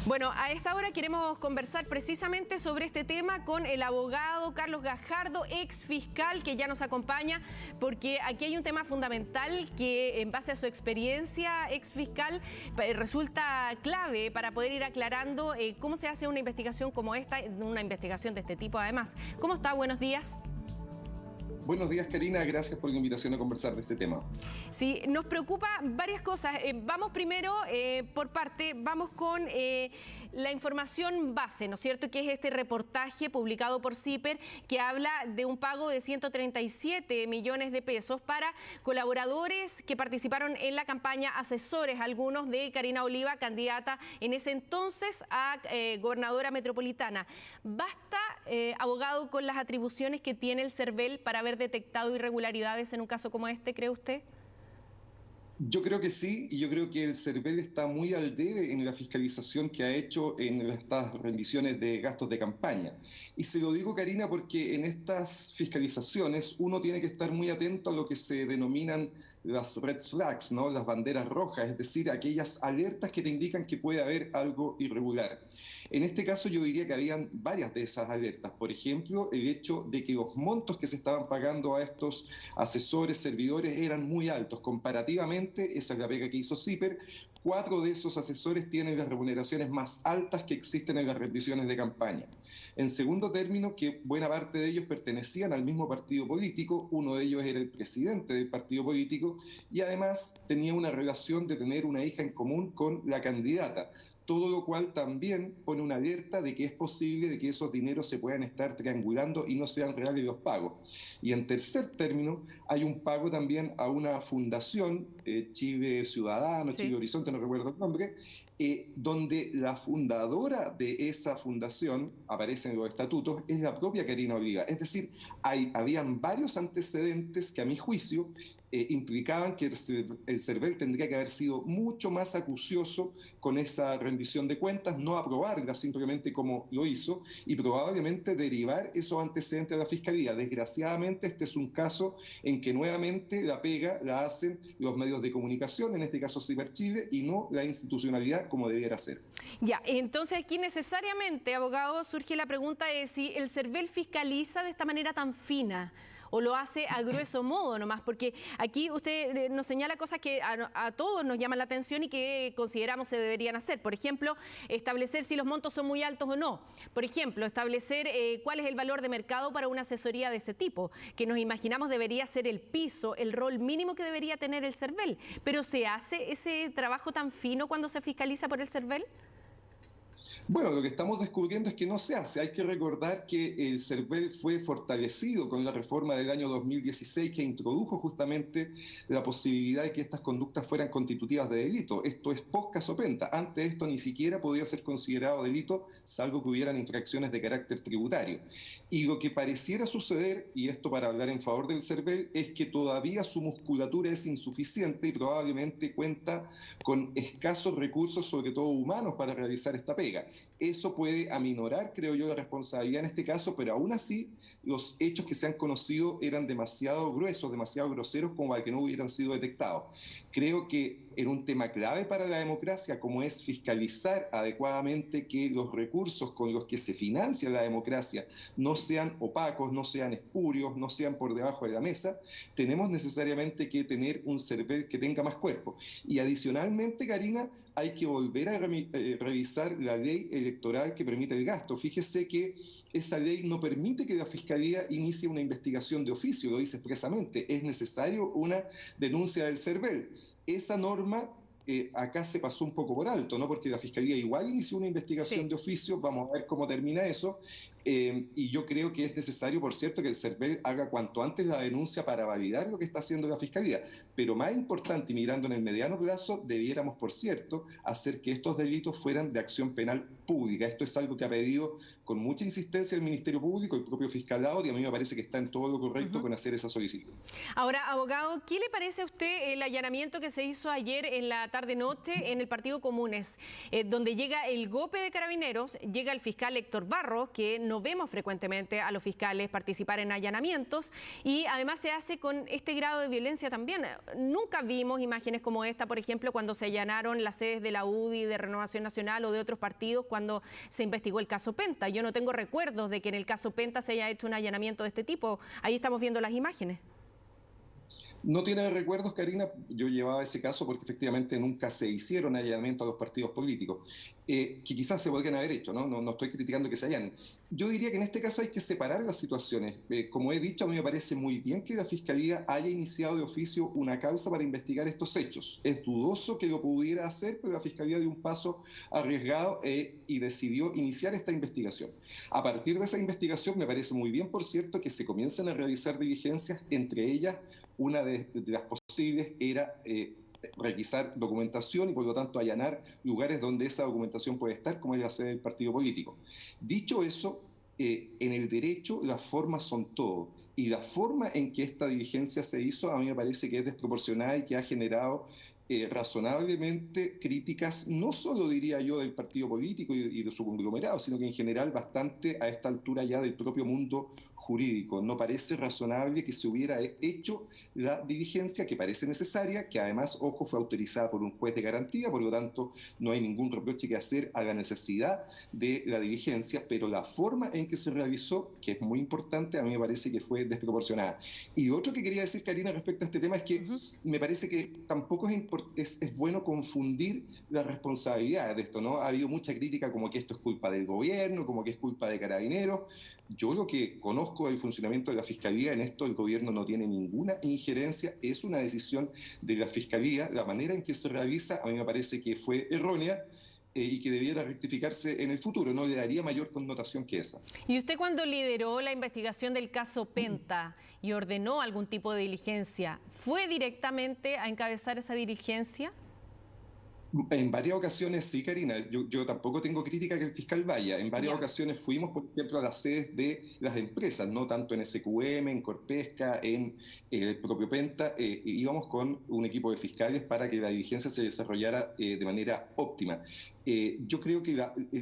Bueno, a esta hora queremos conversar precisamente sobre este tema con el abogado Carlos Gajardo, ex fiscal, que ya nos acompaña, porque aquí hay un tema fundamental que, en base a su experiencia ex fiscal, resulta clave para poder ir aclarando cómo se hace una investigación como esta, una investigación de este tipo además. ¿Cómo está? Buenos días. Buenos días, Karina. Gracias por la invitación a conversar de este tema. Sí, nos preocupa varias cosas. Vamos primero por parte, vamos con la información base, ¿no es cierto? Que es este reportaje publicado por CIPER que habla de un pago de 137 millones de pesos para colaboradores que participaron en la campaña, asesores algunos de Karina Oliva, candidata en ese entonces a gobernadora metropolitana. ¿Basta, abogado, con las atribuciones que tiene el CERVEL para haber detectado irregularidades en un caso como este, cree usted? Yo creo que sí, y yo creo que el CERVEL está muy al debe en la fiscalización que ha hecho en estas rendiciones de gastos de campaña. Y se lo digo, Karina, porque en estas fiscalizaciones uno tiene que estar muy atento a lo que se denominan las red flags, ¿no? Las banderas rojas, es decir, aquellas alertas que te indican que puede haber algo irregular. En este caso yo diría que habían varias de esas alertas. Por ejemplo, el hecho de que los montos que se estaban pagando a estos asesores, servidores, eran muy altos. Comparativamente, esa es la pega que hizo CIPER, 4 de esos asesores tienen las remuneraciones más altas que existen en las rendiciones de campaña. En segundo término, que buena parte de ellos pertenecían al mismo partido político, uno de ellos era el presidente del partido político y además tenía una relación de tener una hija en común con la candidata. Todo lo cual también pone una alerta de que es posible de que esos dineros se puedan estar triangulando y no sean reales los pagos. Y en tercer término, hay un pago también a una fundación, Chile Ciudadano, sí, Chile Horizonte, no recuerdo el nombre, donde la fundadora de esa fundación, aparece en los estatutos, es la propia Karina Oliva. Es decir, habían varios antecedentes que a mi juicio implicaban que el CERVEL tendría que haber sido mucho más acucioso con esa rendición de cuentas, no aprobarla simplemente como lo hizo y probablemente derivar esos antecedentes a la Fiscalía. Desgraciadamente este es un caso en que nuevamente la pega la hacen los medios de comunicación, en este caso CIPER Chile, y no la institucionalidad como debiera ser. Ya, entonces aquí necesariamente, abogado, surge la pregunta de si el CERVEL fiscaliza de esta manera tan fina o lo hace a grueso modo nomás, porque aquí usted nos señala cosas que a todos nos llaman la atención y que consideramos se deberían hacer. Por ejemplo, establecer si los montos son muy altos o no. Por ejemplo, establecer cuál es el valor de mercado para una asesoría de ese tipo, que nos imaginamos debería ser el piso, el rol mínimo que debería tener el CERVEL. Pero ¿se hace ese trabajo tan fino cuando se fiscaliza por el CERVEL? Bueno, lo que estamos descubriendo es que no se hace. Hay que recordar que el CERVEL fue fortalecido con la reforma del año 2016 que introdujo justamente la posibilidad de que estas conductas fueran constitutivas de delito. Esto es post caso Penta. Antes esto ni siquiera podía ser considerado delito, salvo que hubieran infracciones de carácter tributario. Y lo que pareciera suceder, y esto para hablar en favor del CERVEL, es que todavía su musculatura es insuficiente y probablemente cuenta con escasos recursos, sobre todo humanos, para realizar esta pega. Eso puede aminorar, creo yo, la responsabilidad en este caso, pero aún así los hechos que se han conocido eran demasiado gruesos, demasiado groseros como para que no hubieran sido detectados. Creo que en un tema clave para la democracia, como es fiscalizar adecuadamente que los recursos con los que se financia la democracia no sean opacos, no sean espurios, no sean por debajo de la mesa, tenemos necesariamente que tener un CERVEL que tenga más cuerpo. Y adicionalmente, Karina, hay que volver a revisar la ley electoral que permite el gasto. Fíjese que esa ley no permite que la Fiscalía inicie una investigación de oficio, lo dice expresamente. Es necesario una denuncia del CERVEL. Esa norma acá se pasó un poco por alto, ¿no? Porque la Fiscalía igual inició una investigación de oficio, vamos a ver cómo termina eso, y yo creo que es necesario, por cierto, que el CERVEL haga cuanto antes la denuncia para validar lo que está haciendo la Fiscalía. Pero más importante, y mirando en el mediano plazo, debiéramos, por cierto, hacer que estos delitos fueran de acción penal pública. Esto es algo que ha pedido con mucha insistencia el Ministerio Público, el propio fiscalado, y a mí me parece que está en todo lo correcto con hacer esa solicitud. Ahora, abogado, ¿qué le parece a usted el allanamiento que se hizo ayer en la tarde-noche en el Partido Comunes, donde llega el GOPE de Carabineros, llega el fiscal Héctor Barros, que no vemos frecuentemente a los fiscales participar en allanamientos, y además se hace con este grado de violencia también. Nunca vimos imágenes como esta, por ejemplo, cuando se allanaron las sedes de la UDI, de Renovación Nacional o de otros partidos cuando se investigó el caso Penta. Yo no tengo recuerdos de que en el caso Penta se haya hecho un allanamiento de este tipo. Ahí estamos viendo las imágenes. No tiene recuerdos, Karina. Yo llevaba ese caso porque efectivamente nunca se hicieron allanamientos a los partidos políticos, que quizás se podrían haber hecho, ¿no? No estoy criticando que se hayan. Yo diría que en este caso hay que separar las situaciones. Como he dicho, a mí me parece muy bien que la Fiscalía haya iniciado de oficio una causa para investigar estos hechos. Es dudoso que lo pudiera hacer, pero la Fiscalía dio un paso arriesgado y decidió iniciar esta investigación. A partir de esa investigación, me parece muy bien, por cierto, que se comiencen a realizar diligencias, entre ellas una de las posibles era requisar documentación y por lo tanto allanar lugares donde esa documentación puede estar, como es la sede del partido político. Dicho eso, en el derecho las formas son todo. Y la forma en que esta diligencia se hizo a mí me parece que es desproporcionada y que ha generado razonablemente críticas, no solo diría yo del partido político y de su conglomerado, sino que en general bastante a esta altura ya del propio mundo jurídico. No parece razonable que se hubiera hecho la diligencia que parece necesaria, que además, ojo, fue autorizada por un juez de garantía, por lo tanto no hay ningún reproche que hacer a la necesidad de la diligencia, pero la forma en que se realizó, que es muy importante, a mí me parece que fue desproporcionada. Y otro que quería decir, Karina, respecto a este tema es que me parece que tampoco es bueno confundir las responsabilidades de esto, ¿no? Ha habido mucha crítica como que esto es culpa del gobierno, como que es culpa de Carabineros. Yo lo que conozco del funcionamiento de la Fiscalía, en esto el gobierno no tiene ninguna injerencia, es una decisión de la Fiscalía. La manera en que se realiza a mí me parece que fue errónea y que debiera rectificarse en el futuro, no le daría mayor connotación que esa. ¿Y usted cuando lideró la investigación del caso Penta y ordenó algún tipo de diligencia, fue directamente a encabezar esa diligencia? En varias ocasiones sí, Karina. Yo tampoco tengo crítica que el fiscal vaya. En varias ocasiones fuimos, por ejemplo, a las sedes de las empresas, no tanto en SQM, en Corpesca, en el propio Penta. Íbamos con un equipo de fiscales para que la diligencia se desarrollara de manera óptima. Yo creo que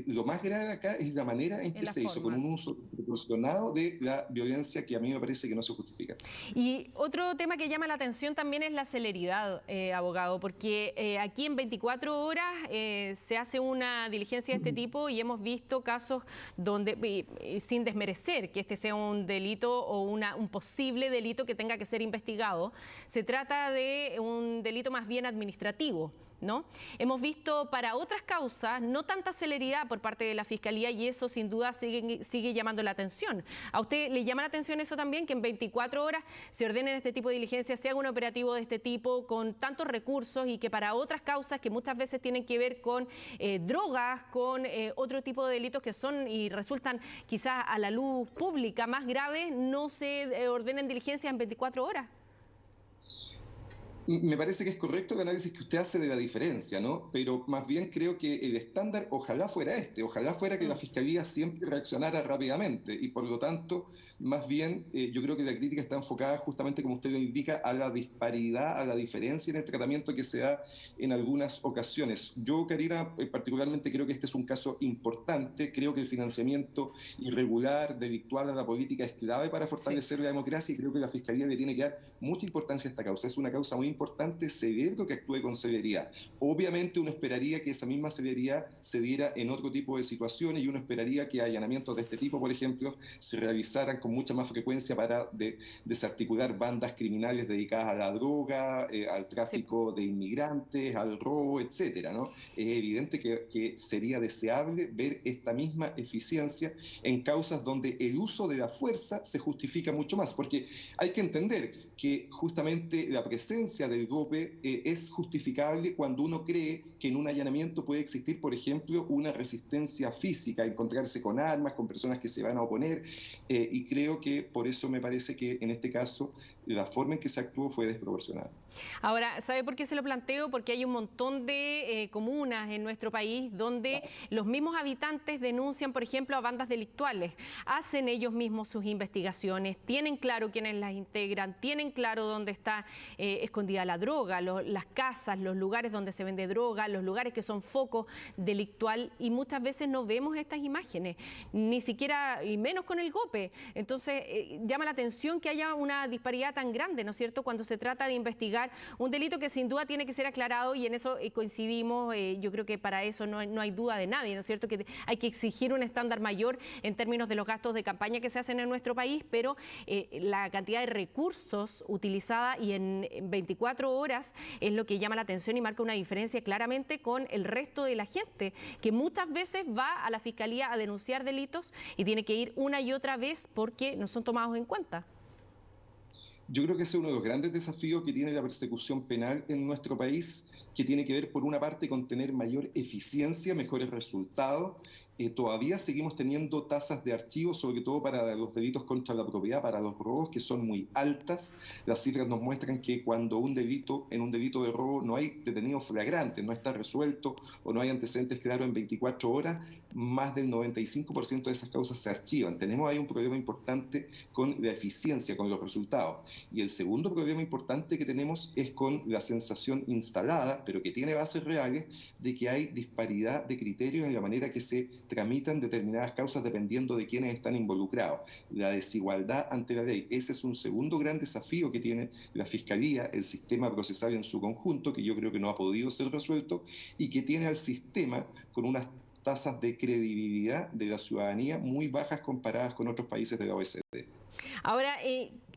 lo más grave acá es la manera en que se hizo, con un uso proporcionado de la violencia que a mí me parece que no se justifica. Y otro tema que llama la atención también es la celeridad, abogado, porque aquí en 24 horas se hace una diligencia de este tipo y hemos visto casos donde, sin desmerecer que este sea un delito o un posible delito que tenga que ser investigado, se trata de un delito más bien administrativo, ¿no? Hemos visto para otras causas no tanta celeridad por parte de la Fiscalía y eso sin duda sigue llamando la atención. ¿A usted le llama la atención eso también, que en 24 horas se ordenen este tipo de diligencias, se haga un operativo de este tipo con tantos recursos y que para otras causas que muchas veces tienen que ver con drogas, con otro tipo de delitos que son y resultan quizás a la luz pública más graves, no se ordenen diligencias en 24 horas? Me parece que es correcto el análisis que usted hace de la diferencia, ¿no? Pero más bien creo que el estándar ojalá fuera ojalá fuera que la Fiscalía siempre reaccionara rápidamente y por lo tanto, más bien yo creo que la crítica está enfocada justamente, como usted lo indica, a la disparidad, a la diferencia en el tratamiento que se da en algunas ocasiones. Yo, Karina, particularmente creo que este es un caso importante, creo que el financiamiento irregular, delictual a la política es clave para fortalecer la democracia y creo que la Fiscalía le tiene que dar mucha importancia a esta causa. Es una causa muy importante, celebro que actúe con celeridad. Obviamente uno esperaría que esa misma celeridad se diera en otro tipo de situaciones y uno esperaría que allanamientos de este tipo, por ejemplo, se realizaran con mucha más frecuencia para desarticular bandas criminales dedicadas a la droga, al tráfico de inmigrantes, al robo, etcétera, ¿no? Es evidente que sería deseable ver esta misma eficiencia en causas donde el uso de la fuerza se justifica mucho más, porque hay que entender que justamente la presencia del GOPE es justificable cuando uno cree que en un allanamiento puede existir, por ejemplo, una resistencia física, encontrarse con armas, con personas que se van a oponer, y creo que por eso me parece que en este caso la forma en que se actuó fue desproporcionada. Ahora, ¿sabe por qué se lo planteo? Porque hay un montón de comunas en nuestro país donde los mismos habitantes denuncian, por ejemplo, a bandas delictuales. Hacen ellos mismos sus investigaciones, tienen claro quiénes las integran, tienen claro dónde está escondida la droga, las casas, los lugares donde se vende droga, los lugares que son focos delictual, y muchas veces no vemos estas imágenes, ni siquiera, y menos con el GOPE. Entonces, llama la atención que haya una disparidad tan grande, ¿no es cierto?, cuando se trata de investigar un delito que sin duda tiene que ser aclarado, y en eso coincidimos. Yo creo que para eso no hay duda de nadie, ¿no es cierto?, que hay que exigir un estándar mayor en términos de los gastos de campaña que se hacen en nuestro país, pero la cantidad de recursos utilizada y en 24 horas es lo que llama la atención y marca una diferencia claramente con el resto de la gente, que muchas veces va a la Fiscalía a denunciar delitos y tiene que ir una y otra vez porque no son tomados en cuenta. Yo creo que ese es uno de los grandes desafíos que tiene la persecución penal en nuestro país, que tiene que ver, por una parte, con tener mayor eficiencia, mejores resultados. Todavía seguimos teniendo tasas de archivo, sobre todo para los delitos contra la propiedad, para los robos, que son muy altas. Las cifras nos muestran que cuando en un delito de robo no hay detenidos flagrantes, no está resuelto o no hay antecedentes claros en 24 horas, más del 95% de esas causas se archivan. Tenemos ahí un problema importante con la eficiencia, con los resultados. Y el segundo problema importante que tenemos es con la sensación instalada, pero que tiene bases reales, de que hay disparidad de criterios en la manera que se tramitan determinadas causas dependiendo de quiénes están involucrados. La desigualdad ante la ley. Ese es un segundo gran desafío que tiene la Fiscalía, el sistema procesal en su conjunto, que yo creo que no ha podido ser resuelto, y que tiene al sistema con unas tasas de credibilidad de la ciudadanía muy bajas comparadas con otros países de la OECD. Ahora,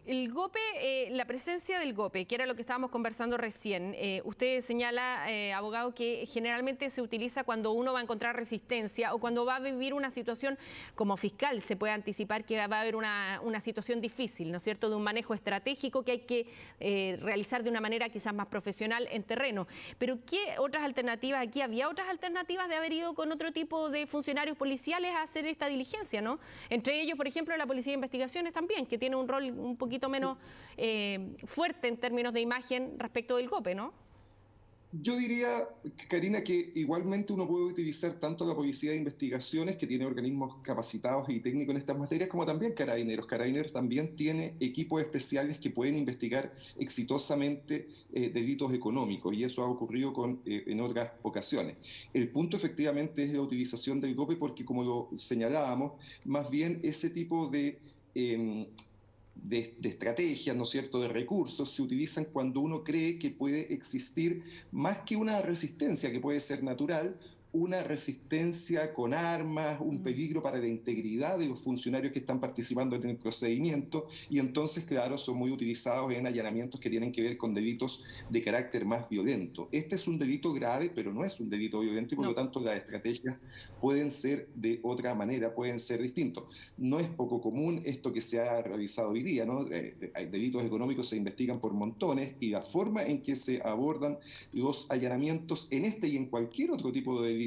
el GOPE, la presencia del GOPE, que era lo que estábamos conversando recién, usted señala, abogado, que generalmente se utiliza cuando uno va a encontrar resistencia o cuando va a vivir una situación como fiscal. Se puede anticipar que va a haber una situación difícil, ¿no es cierto?, de un manejo estratégico que hay que realizar de una manera quizás más profesional en terreno. Pero ¿qué otras alternativas aquí? Había otras alternativas de haber ido con otro tipo de funcionarios policiales a hacer esta diligencia, ¿no? Entre ellos, por ejemplo, la Policía de Investigaciones también, que tiene un rol un poquito menos fuerte en términos de imagen respecto del GOPE, ¿no? Yo diría, Karina, que igualmente uno puede utilizar tanto la Policía de Investigaciones, que tiene organismos capacitados y técnicos en estas materias, como también Carabineros. Carabineros también tiene equipos especiales que pueden investigar exitosamente delitos económicos, y eso ha ocurrido en otras ocasiones. El punto efectivamente es la utilización del GOPE, porque, como lo señalábamos, más bien ese tipo de estrategias, ¿no es cierto?, de recursos, se utilizan cuando uno cree que puede existir, más que una resistencia que puede ser natural, una resistencia con armas, un peligro para la integridad de los funcionarios que están participando en el procedimiento, y entonces, claro, son muy utilizados en allanamientos que tienen que ver con delitos de carácter más violento. Este es un delito grave, pero no es un delito violento, y por lo tanto las estrategias pueden ser de otra manera, pueden ser distintos. No es poco común esto que se ha realizado hoy día, ¿no? Hay delitos económicos, se investigan por montones, y la forma en que se abordan los allanamientos en este y en cualquier otro tipo de delito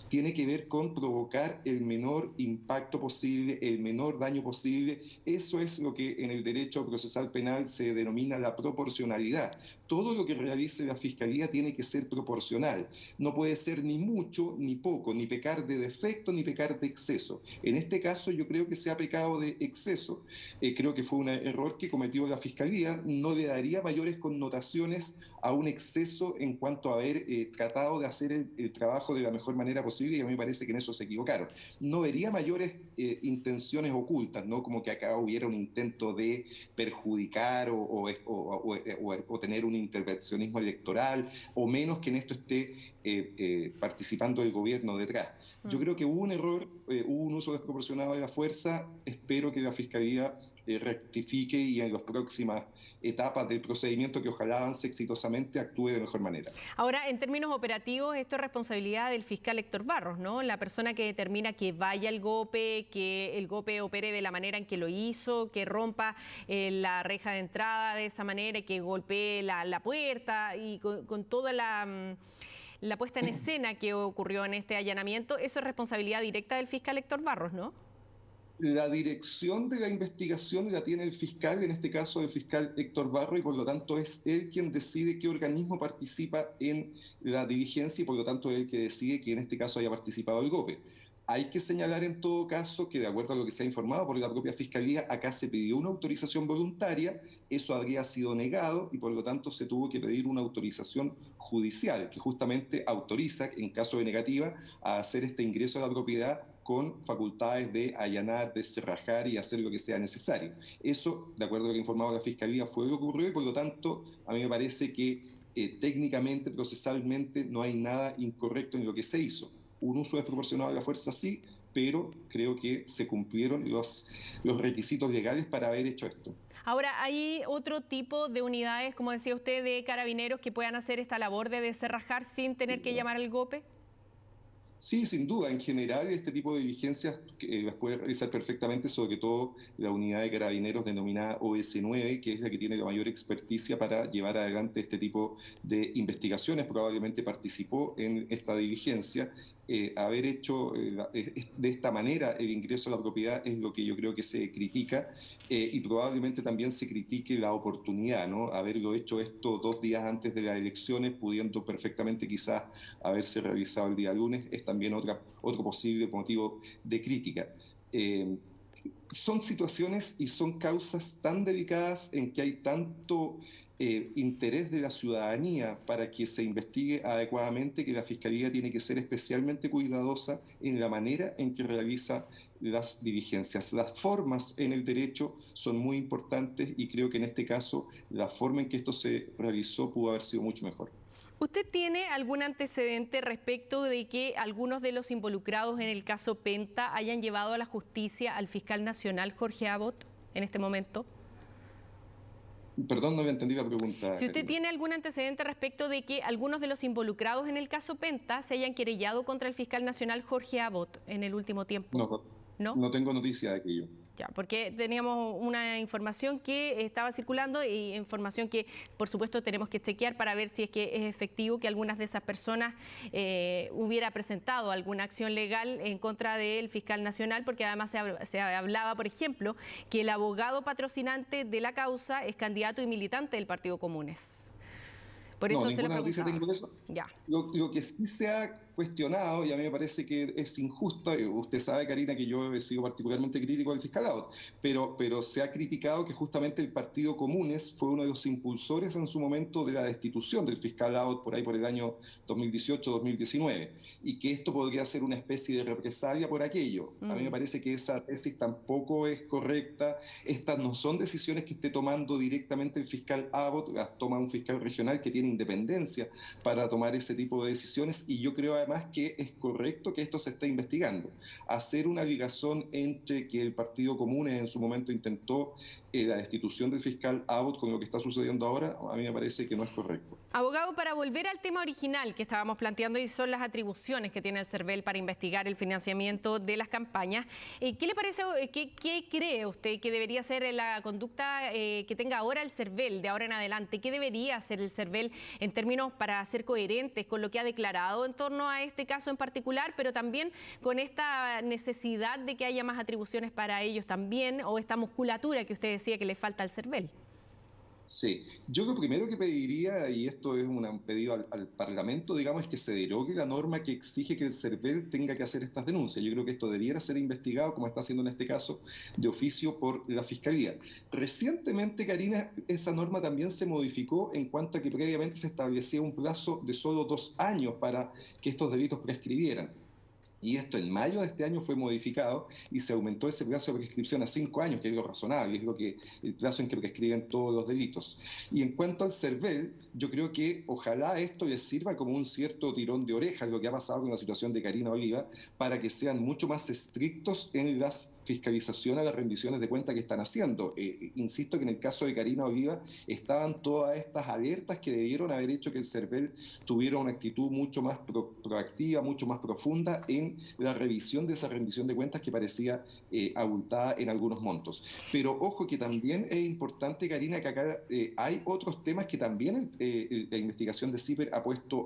tiene que ver con provocar el menor impacto posible, el menor daño posible. Eso es lo que en el derecho procesal penal se denomina la proporcionalidad. Todo lo que realice la Fiscalía tiene que ser proporcional. No puede ser ni mucho ni poco, ni pecar de defecto ni pecar de exceso. En este caso yo creo que se ha pecado de exceso. Creo que fue un error que cometió la Fiscalía. No le daría mayores connotaciones a un exceso en cuanto a haber tratado de hacer el trabajo de la mejor manera posible, y a mí me parece que en eso se equivocaron. No vería mayores intenciones ocultas, ¿no?, como que acá hubiera un intento de perjudicar o tener un intervencionismo electoral, o menos que en esto esté participando el gobierno detrás. Yo creo que hubo un error, hubo un uso desproporcionado de la fuerza. Espero que la Fiscalía rectifique y en las próximas etapas del procedimiento, que ojalá avance exitosamente, actúe de mejor manera. Ahora, en términos operativos, esto es responsabilidad del fiscal Héctor Barros, ¿no? La persona que determina que vaya el GOPE, que el GOPE opere de la manera en que lo hizo, que rompa la reja de entrada de esa manera y que golpee la puerta, y con toda la puesta en escena que ocurrió en este allanamiento. Eso es responsabilidad directa del fiscal Héctor Barros, ¿no? La dirección de la investigación la tiene el fiscal, en este caso el fiscal Héctor Barro, y por lo tanto es él quien decide qué organismo participa en la diligencia y por lo tanto es él que decide que en este caso haya participado el GOPE. Hay que señalar en todo caso que de acuerdo a lo que se ha informado por la propia Fiscalía, acá se pidió una autorización voluntaria, eso habría sido negado y por lo tanto se tuvo que pedir una autorización judicial que justamente autoriza, en caso de negativa, a hacer este ingreso a la propiedad con facultades de allanar, de cerrajar y hacer lo que sea necesario. Eso, de acuerdo a lo que ha informado la Fiscalía, fue lo que ocurrió y por lo tanto a mí me parece que técnicamente, procesalmente, no hay nada incorrecto en lo que se hizo. Un uso desproporcionado de la fuerza sí, pero creo que se cumplieron los requisitos legales para haber hecho esto. Ahora, ¿hay otro tipo de unidades, como decía usted, de carabineros que puedan hacer esta labor de descerrajar sin tener que llamar al GOPE? Sí, sin duda. En general, este tipo de diligencias las puede realizar perfectamente, sobre todo la unidad de carabineros denominada OS9, que es la que tiene la mayor experticia para llevar adelante este tipo de investigaciones. Probablemente participó en esta diligencia. Haber hecho de esta manera el ingreso a la propiedad es lo que yo creo que se critica y probablemente también se critique la oportunidad, ¿no? Haberlo hecho esto 2 días antes de las elecciones, pudiendo perfectamente quizás haberse realizado el día lunes, es también otro posible motivo de crítica. Son situaciones y son causas tan delicadas en que hay tanto interés de la ciudadanía para que se investigue adecuadamente que la Fiscalía tiene que ser especialmente cuidadosa en la manera en que realiza las diligencias. Las formas en el derecho son muy importantes y creo que en este caso la forma en que esto se realizó pudo haber sido mucho mejor. ¿Usted tiene algún antecedente respecto de que algunos de los involucrados en el caso Penta hayan llevado a la justicia al fiscal nacional Jorge Abbott en este momento? Perdón, no le entendí la pregunta, Si usted Karina. tiene algún antecedente respecto de que algunos de los involucrados en el caso Penta se hayan querellado contra el fiscal nacional Jorge Abbott en el último tiempo, No, ¿no? no tengo noticia de aquello. Ya, porque teníamos una información que estaba circulando y información que, por supuesto, tenemos que chequear para ver si es que es efectivo que algunas de esas personas hubiera presentado alguna acción legal en contra del fiscal nacional, porque además se hablaba, por ejemplo, que el abogado patrocinante de la causa es candidato y militante del Partido Comunes. Por No, eso se lo ninguna noticia preguntaba. tengo de eso. Ya. Lo que sí se ha cuestionado, y a mí me parece que es injusto, y usted sabe, Karina, que yo he sido particularmente crítico del fiscal Abbott, pero se ha criticado que justamente el Partido Comunes fue uno de los impulsores en su momento de la destitución del fiscal Abbott por ahí por el año 2018-2019, y que esto podría ser una especie de represalia por aquello. A mí me parece que esa tesis tampoco es correcta. Estas no son decisiones que esté tomando directamente el fiscal Abbott, las toma un fiscal regional que tiene independencia para tomar ese tipo de decisiones, y yo creo además que es correcto que esto se esté investigando. Hacer una ligazón entre que el Partido Común en su momento intentó la destitución del fiscal Abbott con lo que está sucediendo ahora, a mí me parece que no es correcto. Abogado, para volver al tema original que estábamos planteando y son las atribuciones que tiene el CERVEL para investigar el financiamiento de las campañas, ¿qué le parece, qué cree usted que debería ser la conducta que tenga ahora el CERVEL de ahora en adelante? ¿Qué debería hacer el CERVEL en términos para ser coherentes con lo que ha declarado en torno a este caso en particular, pero también con esta necesidad de que haya más atribuciones para ellos también, o esta musculatura que usted decía que le falta al CERVEL? Sí, yo lo primero que pediría, y esto es un pedido al Parlamento, digamos, es que se derogue la norma que exige que el CERVEL tenga que hacer estas denuncias. Yo creo que esto debiera ser investigado, como está haciendo en este caso, de oficio por la Fiscalía. Recientemente, Karina, esa norma también se modificó en cuanto a que previamente se establecía un plazo de solo 2 años para que estos delitos prescribieran. Y esto en mayo de este año fue modificado y se aumentó ese plazo de prescripción a 5 años, que es lo razonable, es el plazo en que prescriben todos los delitos. Y en cuanto al CERVEL, yo creo que ojalá esto les sirva como un cierto tirón de orejas, lo que ha pasado con la situación de Karina Oliva, para que sean mucho más estrictos en las fiscalización a las rendiciones de cuenta que están haciendo. Insisto que en el caso de Karina Oliva estaban todas estas alertas que debieron haber hecho que el CERVEL tuviera una actitud mucho más proactiva, mucho más profunda en la revisión de esa rendición de cuentas que parecía abultada en algunos montos. Pero ojo que también es importante, Karina, que acá hay otros temas que también la investigación de CIPER ha puesto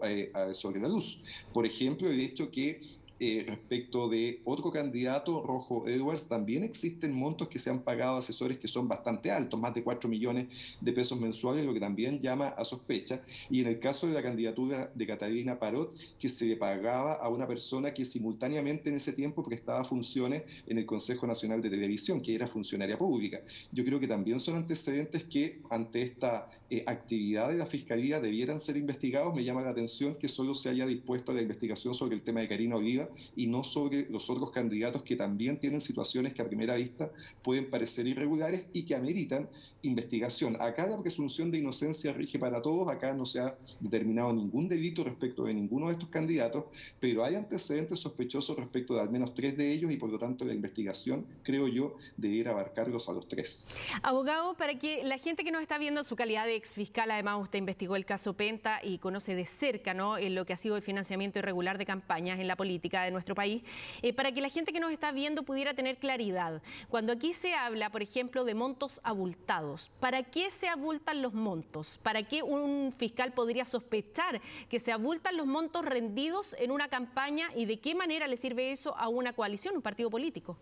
sobre la luz. Por ejemplo, el hecho que respecto de otro candidato, Rojo Edwards, también existen montos que se han pagado a asesores que son bastante altos, más de 4 millones de pesos mensuales, lo que también llama a sospecha. Y en el caso de la candidatura de Catalina Parot, que se le pagaba a una persona que simultáneamente en ese tiempo prestaba funciones en el Consejo Nacional de Televisión, que era funcionaria pública. Yo creo que también son antecedentes que ante esta actividad de la Fiscalía debieran ser investigados. Me llama la atención que solo se haya dispuesto a la investigación sobre el tema de Karina Oliva y no sobre los otros candidatos que también tienen situaciones que a primera vista pueden parecer irregulares y que ameritan investigación. Acá la presunción de inocencia rige para todos, acá no se ha determinado ningún delito respecto de ninguno de estos candidatos, pero hay antecedentes sospechosos respecto de al menos 3 de ellos y por lo tanto la investigación, creo yo, debiera abarcarlos a los 3. Abogado, para que la gente que nos está viendo en su calidad de exfiscal, además usted investigó el caso Penta y conoce de cerca, ¿no?, en lo que ha sido el financiamiento irregular de campañas en la política de nuestro país, para que la gente que nos está viendo pudiera tener claridad. Cuando aquí se habla, por ejemplo, de montos abultados, ¿para qué se abultan los montos? ¿Para qué un fiscal podría sospechar que se abultan los montos rendidos en una campaña y de qué manera le sirve eso a una coalición, un partido político?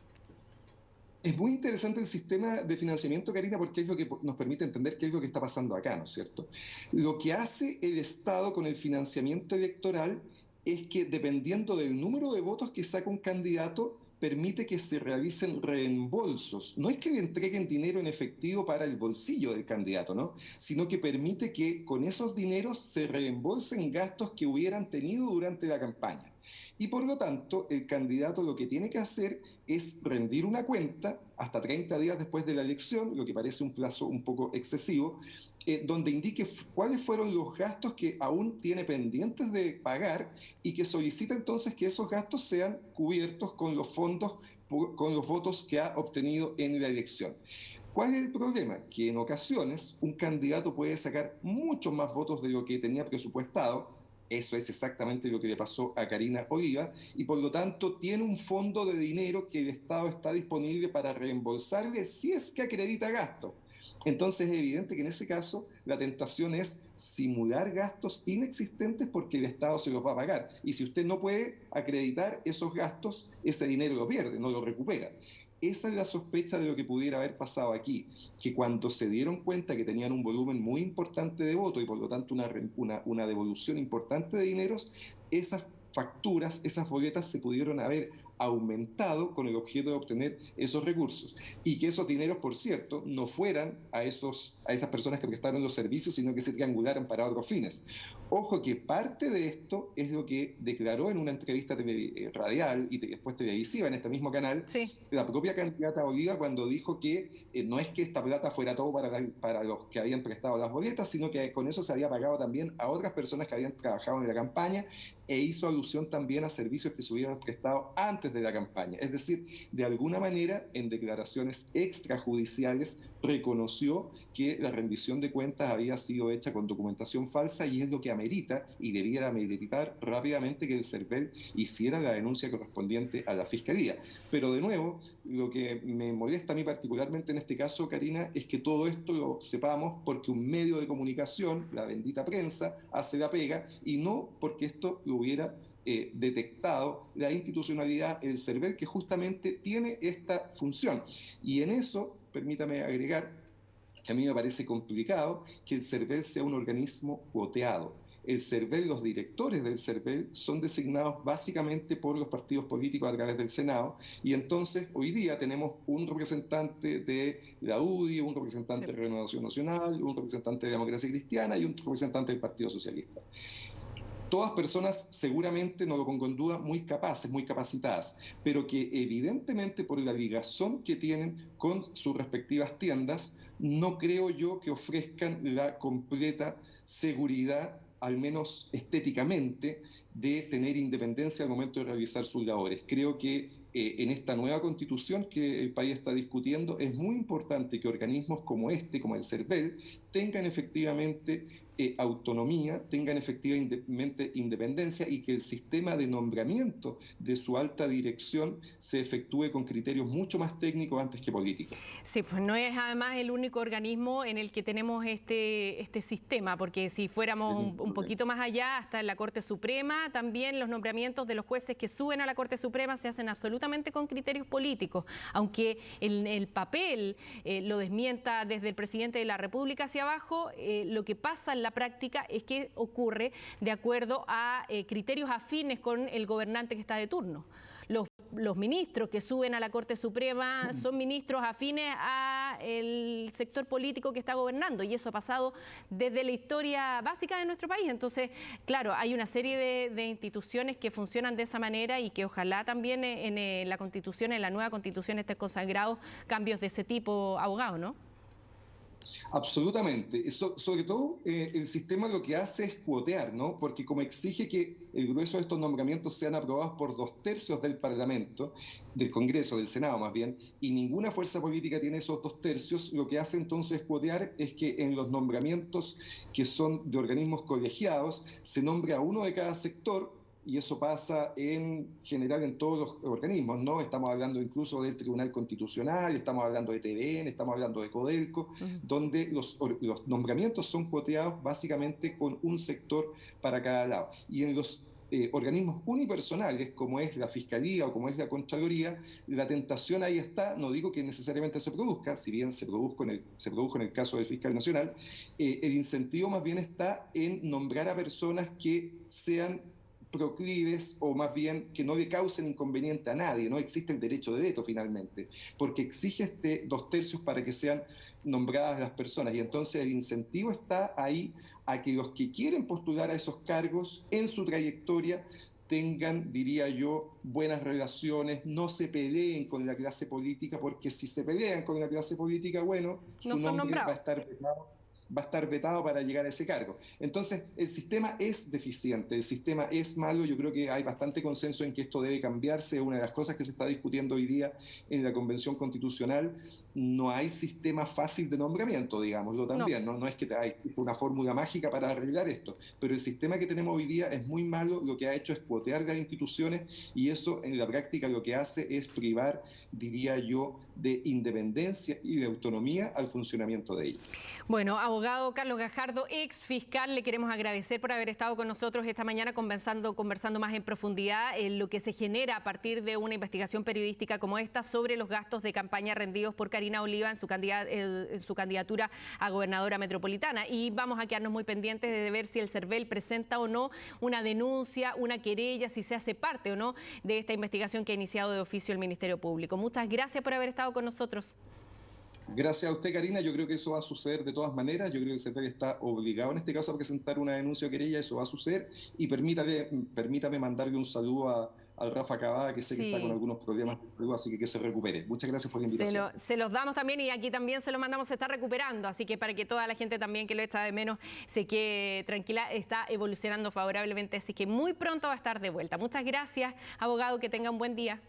Es muy interesante el sistema de financiamiento, Karina, porque es lo que nos permite entender qué es lo que está pasando acá, ¿no es cierto? Lo que hace el Estado con el financiamiento electoral es que, dependiendo del número de votos que saca un candidato, permite que se realicen reembolsos. No es que le entreguen dinero en efectivo para el bolsillo del candidato, ¿no?, sino que permite que con esos dineros se reembolsen gastos que hubieran tenido durante la campaña. Y por lo tanto, el candidato lo que tiene que hacer es rendir una cuenta hasta 30 días después de la elección, lo que parece un plazo un poco excesivo, donde indique cuáles fueron los gastos que aún tiene pendientes de pagar y que solicita entonces que esos gastos sean cubiertos con los fondos, con los votos que ha obtenido en la elección. ¿Cuál es el problema? Que en ocasiones un candidato puede sacar muchos más votos de lo que tenía presupuestado. Eso es exactamente lo que le pasó a Karina Oliva y por lo tanto tiene un fondo de dinero que el Estado está disponible para reembolsarle si es que acredita gasto. Entonces es evidente que en ese caso la tentación es simular gastos inexistentes porque el Estado se los va a pagar. Y si usted no puede acreditar esos gastos, ese dinero lo pierde, no lo recupera. Esa es la sospecha de lo que pudiera haber pasado aquí, que cuando se dieron cuenta que tenían un volumen muy importante de votos y por lo tanto una devolución importante de dineros, esas facturas, esas boletas se pudieron haber aumentado con el objeto de obtener esos recursos y que esos dineros, por cierto, no fueran a esas personas que prestaron los servicios, sino que se triangularan para otros fines. Ojo que parte de esto es lo que declaró en una entrevista radial y después televisiva en este mismo canal, Sí. la propia candidata Oliva, cuando dijo que no es que esta plata fuera todo para los que habían prestado las boletas, sino que con eso se había pagado también a otras personas que habían trabajado en la campaña e hizo alusión también a servicios que se hubieran prestado antes de la campaña. Es decir, de alguna manera, en declaraciones extrajudiciales, reconoció que la rendición de cuentas había sido hecha con documentación falsa y es lo que amerita y debiera ameritar rápidamente que el CERVEL hiciera la denuncia correspondiente a la Fiscalía. Pero de nuevo, lo que me molesta a mí particularmente en este caso, Karina, es que todo esto lo sepamos porque un medio de comunicación, la bendita prensa, hace la pega y no porque esto lo hubiera detectado la institucionalidad, el CERVEL, que justamente tiene esta función. Y en eso, permítame agregar, que a mí me parece complicado que el CERVEL sea un organismo cuoteado. El CERVEL, los directores del CERVEL son designados básicamente por los partidos políticos a través del Senado y entonces hoy día tenemos un representante de la UDI, un representante de Renovación Nacional, un representante de Democracia Cristiana y un representante del Partido Socialista. Todas personas seguramente, no lo pongo en duda, muy capaces, muy capacitadas, pero que evidentemente por la ligazón que tienen con sus respectivas tiendas, no creo yo que ofrezcan la completa seguridad, al menos estéticamente, de tener independencia al momento de realizar sus labores. Creo que en esta nueva constitución que el país está discutiendo, es muy importante que organismos como este, como el CERVEL, tengan efectivamente autonomía, tengan efectivamente independencia y que el sistema de nombramiento de su alta dirección se efectúe con criterios mucho más técnicos antes que políticos. Sí, pues no es además el único organismo en el que tenemos este sistema, porque si fuéramos un poquito más allá, hasta en la Corte Suprema, también los nombramientos de los jueces que suben a la Corte Suprema se hacen absolutamente con criterios políticos, aunque el papel lo desmienta desde el presidente de la República hacia abajo, lo que pasa en la práctica es que ocurre de acuerdo a criterios afines con el gobernante que está de turno. Los ministros que suben a la Corte Suprema son ministros afines al sector político que está gobernando, y eso ha pasado desde la historia básica de nuestro país. Entonces, claro, hay una serie de instituciones que funcionan de esa manera y que ojalá también en la Constitución, en la nueva Constitución, estén consagrados cambios de ese tipo, abogado, ¿no? Absolutamente. Sobre todo, el sistema lo que hace es cuotear, ¿no? Porque como exige que el grueso de estos nombramientos sean aprobados por 2/3 del Parlamento, del Congreso, del Senado más bien, y ninguna fuerza política tiene esos 2/3, lo que hace entonces cuotear es que en los nombramientos que son de organismos colegiados se nombre a uno de cada sector. Y eso pasa en general en todos los organismos, ¿no? Estamos hablando incluso del Tribunal Constitucional, estamos hablando de TVN, estamos hablando de Codelco, donde los nombramientos son cuoteados básicamente con un sector para cada lado. Y en los organismos unipersonales, como es la Fiscalía o como es la Contraloría, la tentación ahí está, no digo que necesariamente se produzca, si bien se produjo en el caso del fiscal nacional, el incentivo más bien está en nombrar a personas que sean proclives o más bien que no le causen inconveniente a nadie. No existe el derecho de veto finalmente, porque exige 2/3 para que sean nombradas las personas, y entonces el incentivo está ahí a que los que quieren postular a esos cargos en su trayectoria tengan, diría yo, buenas relaciones, no se peleen con la clase política, porque si se pelean con la clase política, bueno, su nombre va a estar vetado para llegar a ese cargo. Entonces, el sistema es deficiente, el sistema es malo. Yo creo que hay bastante consenso en que esto debe cambiarse. Una de las cosas que se está discutiendo hoy día en la Convención Constitucional, no hay sistema fácil de nombramiento, digámoslo también. No es que hay una fórmula mágica para arreglar esto, pero el sistema que tenemos hoy día es muy malo. Lo que ha hecho es cuotear las instituciones, y eso en la práctica lo que hace es privar, diría yo, de independencia y de autonomía al funcionamiento de ellos. Bueno, abogado Carlos Gajardo, ex fiscal, le queremos agradecer por haber estado con nosotros esta mañana conversando más en profundidad en lo que se genera a partir de una investigación periodística como esta sobre los gastos de campaña rendidos por Karina Oliva en su candidatura a gobernadora metropolitana. Y vamos a quedarnos muy pendientes de ver si el CERVEL presenta o no una denuncia, una querella, si se hace parte o no de esta investigación que ha iniciado de oficio el Ministerio Público. Muchas gracias por haber estado con nosotros. Gracias a usted, Karina. Yo creo que eso va a suceder de todas maneras. Yo creo que el CERVEL está obligado en este caso a presentar una denuncia o querella. Eso va a suceder. Y permítame mandarle un saludo al Rafa Cavada, que sé que está con algunos problemas de salud, así que se recupere. Muchas gracias por la invitación. Se los damos también, y aquí también se lo mandamos, se está recuperando, así que para que toda la gente también que lo echa de menos se quede tranquila, está evolucionando favorablemente, así que muy pronto va a estar de vuelta. Muchas gracias, abogado, que tenga un buen día.